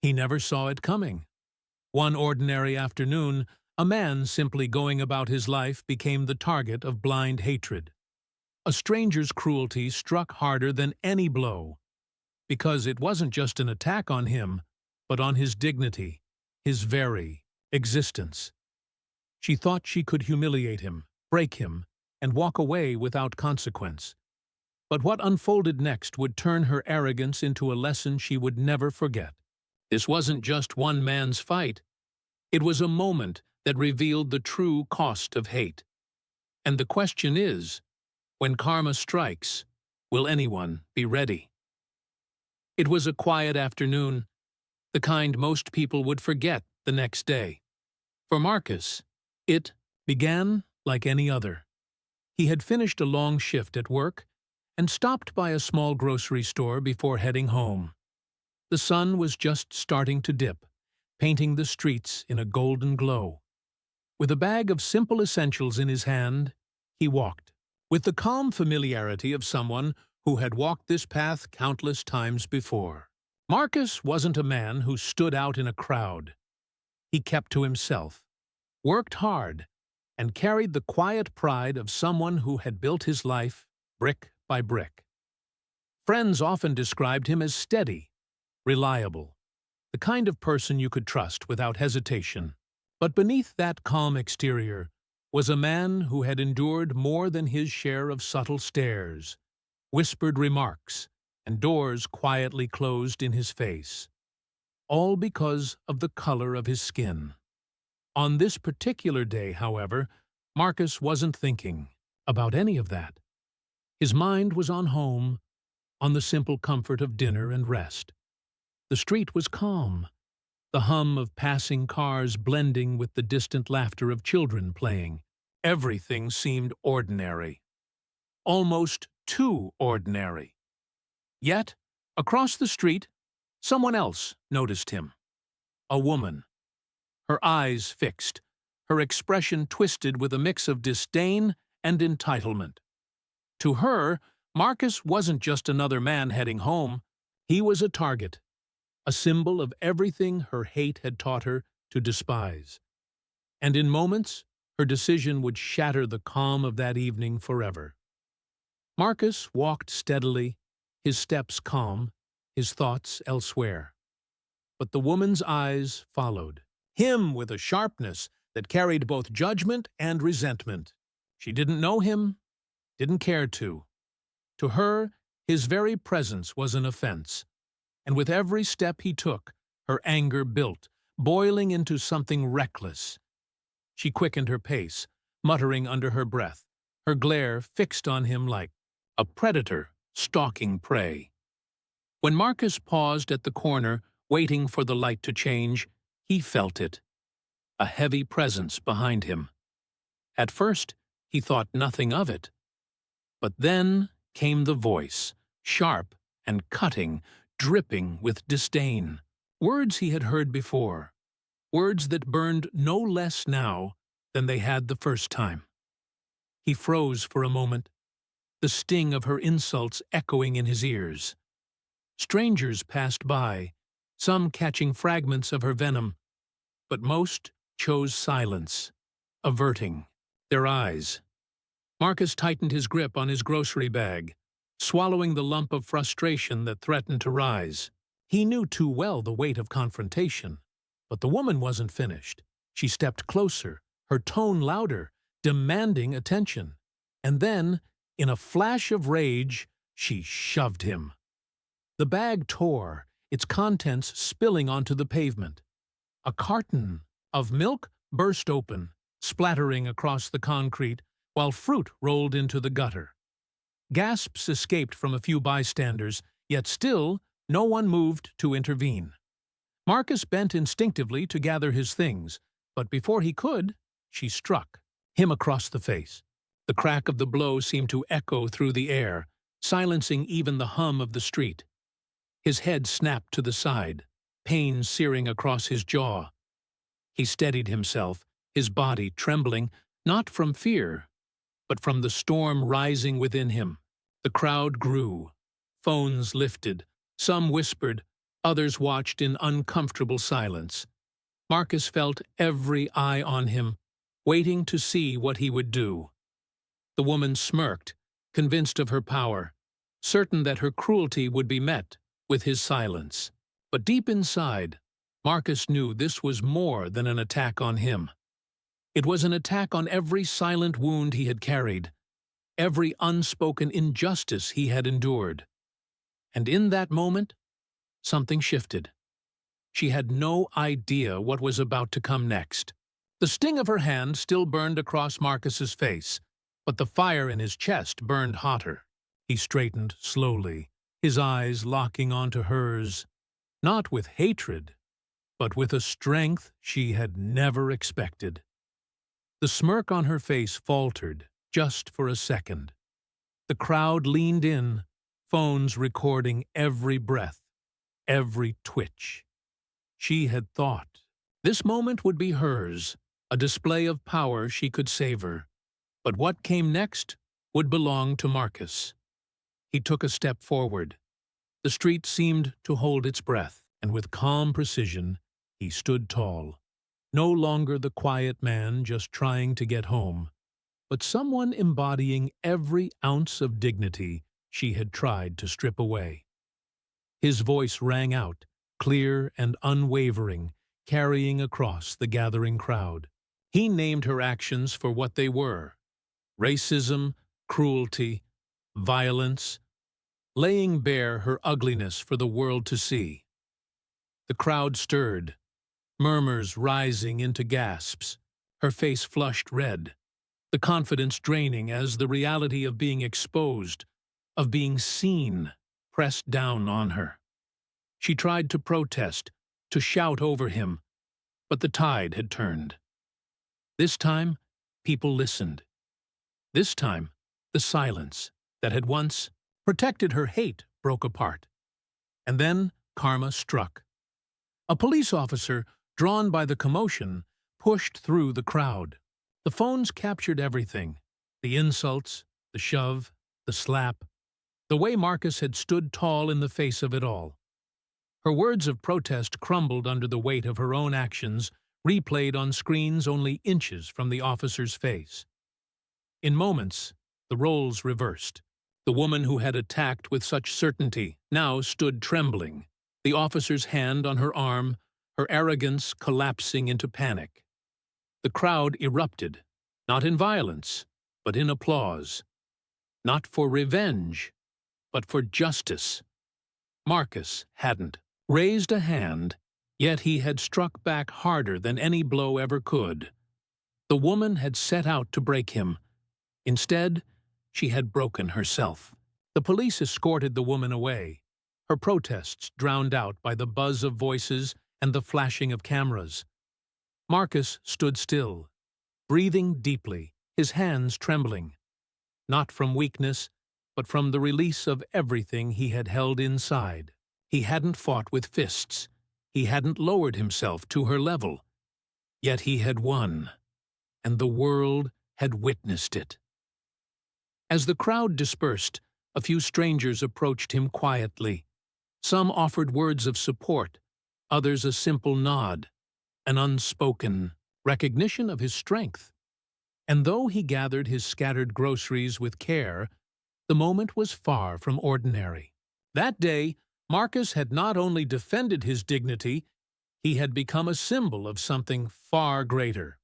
He never saw it coming. One ordinary afternoon, a man simply going about his life became the target of blind hatred. A stranger's cruelty struck harder than any blow, because it wasn't just an attack on him, but on his dignity, his very existence. She thought she could humiliate him, break him, and walk away without consequence. But what unfolded next would turn her arrogance into a lesson she would never forget. This wasn't just one man's fight. It was a moment that revealed the true cost of hate. And the question is, when karma strikes, will anyone be ready? It was a quiet afternoon, the kind most people would forget the next day. For Marcus, it began like any other. He had finished a long shift at work and stopped by a small grocery store before heading home. The sun was just starting to dip, painting the streets in a golden glow. With a bag of simple essentials in his hand, he walked, with the calm familiarity of someone who had walked this path countless times before. Marcus wasn't a man who stood out in a crowd. He kept to himself, worked hard, and carried the quiet pride of someone who had built his life brick by brick. Friends often described him as steady, reliable, the kind of person you could trust without hesitation. But beneath that calm exterior was a man who had endured more than his share of subtle stares, whispered remarks, and doors quietly closed in his face, all because of the color of his skin. On this particular day, however, Marcus wasn't thinking about any of that. His mind was on home, on the simple comfort of dinner and rest. The street was calm, the hum of passing cars blending with the distant laughter of children playing. Everything seemed ordinary, almost too ordinary. Yet, across the street, someone else noticed him. A woman. Her eyes fixed, her expression twisted with a mix of disdain and entitlement. To her, Marcus wasn't just another man heading home. He was a target, a symbol of everything her hate had taught her to despise. And in moments, her decision would shatter the calm of that evening forever. Marcus walked steadily, his steps calm, his thoughts elsewhere. But the woman's eyes followed, him with a sharpness that carried both judgment and resentment. She didn't know him, didn't care to. To her, his very presence was an offense, and with every step he took, her anger built, boiling into something reckless. She quickened her pace, muttering under her breath, her glare fixed on him like a predator stalking prey. When Marcus paused at the corner, waiting for the light to change, he felt it, a heavy presence behind him. At first, he thought nothing of it. But then came the voice, sharp and cutting, dripping with disdain. Words he had heard before, words that burned no less now than they had the first time. He froze for a moment, the sting of her insults echoing in his ears. Strangers passed by, some catching fragments of her venom, but most chose silence, averting their eyes. Marcus tightened his grip on his grocery bag, swallowing the lump of frustration that threatened to rise. He knew too well the weight of confrontation, but the woman wasn't finished. She stepped closer, her tone louder, demanding attention. And then, in a flash of rage, she shoved him. The bag tore, its contents spilling onto the pavement. A carton of milk burst open, splattering across the concrete, while fruit rolled into the gutter. Gasps escaped from a few bystanders, yet still no one moved to intervene. Marcus bent instinctively to gather his things, but before he could, she struck him across the face. The crack of the blow seemed to echo through the air, silencing even the hum of the street. His head snapped to the side, pain searing across his jaw. He steadied himself, his body trembling, not from fear, but from the storm rising within him. The crowd grew. Phones lifted. Some whispered, Others watched in uncomfortable silence. Marcus felt every eye on him, waiting to see what he would do. The woman smirked, convinced of her power, certain that her cruelty would be met with his silence. But deep inside, Marcus knew this was more than an attack on him. It was an attack on every silent wound he had carried, every unspoken injustice he had endured. And in that moment, something shifted. She had no idea what was about to come next. The sting of her hand still burned across Marcus's face, but the fire in his chest burned hotter. He straightened slowly, his eyes locking onto hers, not with hatred, but with a strength she had never expected. The smirk on her face faltered, just for a second. The crowd leaned in, phones recording every breath, every twitch. She had thought this moment would be hers, a display of power she could savor. But what came next would belong to Marcus. He took a step forward. The street seemed to hold its breath, and with calm precision, he stood tall. No longer the quiet man just trying to get home, but someone embodying every ounce of dignity she had tried to strip away. His voice rang out, clear and unwavering, carrying across the gathering crowd. He named her actions for what they were: racism, cruelty, violence, laying bare her ugliness for the world to see. The crowd stirred, murmurs rising into gasps, her face flushed red, the confidence draining as the reality of being exposed, of being seen, pressed down on her. She tried to protest, to shout over him, but the tide had turned. This time, people listened. This time, the silence that had once protected her hate broke apart. And then karma struck. A police officer, drawn by the commotion, pushed through the crowd. The phones captured everything: the insults, the shove, the slap, the way Marcus had stood tall in the face of it all. Her words of protest crumbled under the weight of her own actions, replayed on screens only inches from the officer's face. In moments, the roles reversed. The woman who had attacked with such certainty now stood trembling, the officer's hand on her arm, her arrogance collapsing into panic. The crowd erupted, not in violence, but in applause. Not for revenge, but for justice. Marcus hadn't raised a hand, yet he had struck back harder than any blow ever could. The woman had set out to break him. Instead, she had broken herself. The police escorted the woman away, her protests drowned out by the buzz of voices and the flashing of cameras. Marcus stood still, breathing deeply, his hands trembling, not from weakness, but from the release of everything he had held inside. He hadn't fought with fists. He hadn't lowered himself to her level. Yet he had won, and the world had witnessed it. As the crowd dispersed, a few strangers approached him quietly. Some offered words of support, others a simple nod, an unspoken recognition of his strength. And though he gathered his scattered groceries with care, the moment was far from ordinary. That day, Marcus had not only defended his dignity, he had become a symbol of something far greater.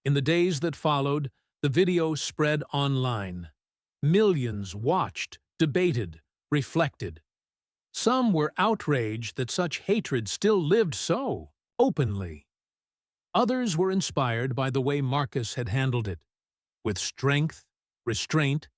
In the days that followed, the video spread online. Millions watched, debated, reflected. Some were outraged that such hatred still lived so openly. Others were inspired by the way Marcus had handled it, with strength, restraint,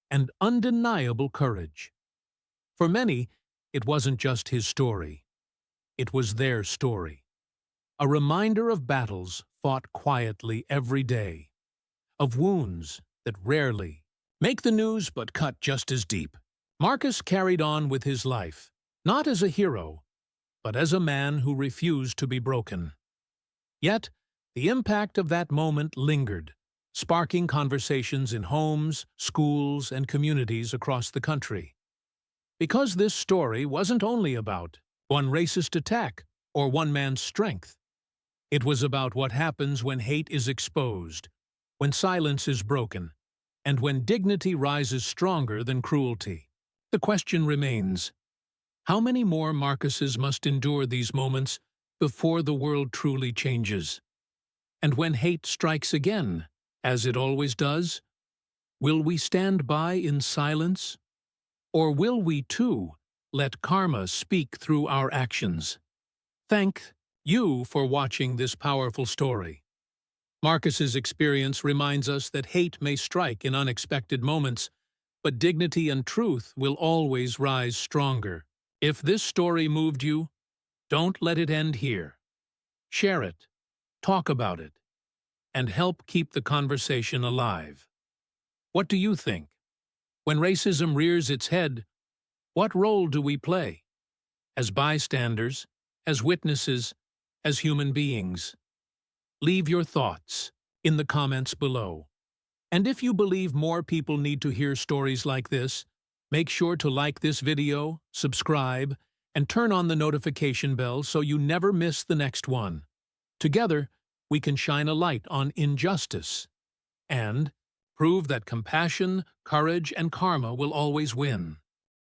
and undeniable courage. For many, it wasn't just his story. It was their story. A reminder of battles fought quietly every day, of wounds that rarely make the news but cut just as deep. Marcus carried on with his life, not as a hero, but as a man who refused to be broken. Yet, the impact of that moment lingered, sparking conversations in homes, schools, and communities across the country. Because this story wasn't only about one racist attack, or one man's strength. It was about what happens when hate is exposed, when silence is broken, and when dignity rises stronger than cruelty. The question remains, how many more Marcuses must endure these moments before the world truly changes? And when hate strikes again, as it always does, will we stand by in silence? Or will we, too, let karma speak through our actions? Thank you for watching this powerful story. Marcus's experience reminds us that hate may strike in unexpected moments, but dignity and truth will always rise stronger. If this story moved you, don't let it end here. Share it, talk about it, and help keep the conversation alive. What do you think? When racism rears its head, what role do we play? As bystanders, as witnesses, as human beings? Leave your thoughts in the comments below. And if you believe more people need to hear stories like this, make sure to like this video, subscribe, and turn on the notification bell so you never miss the next one. Together, we can shine a light on injustice and prove that compassion, courage, and karma will always win.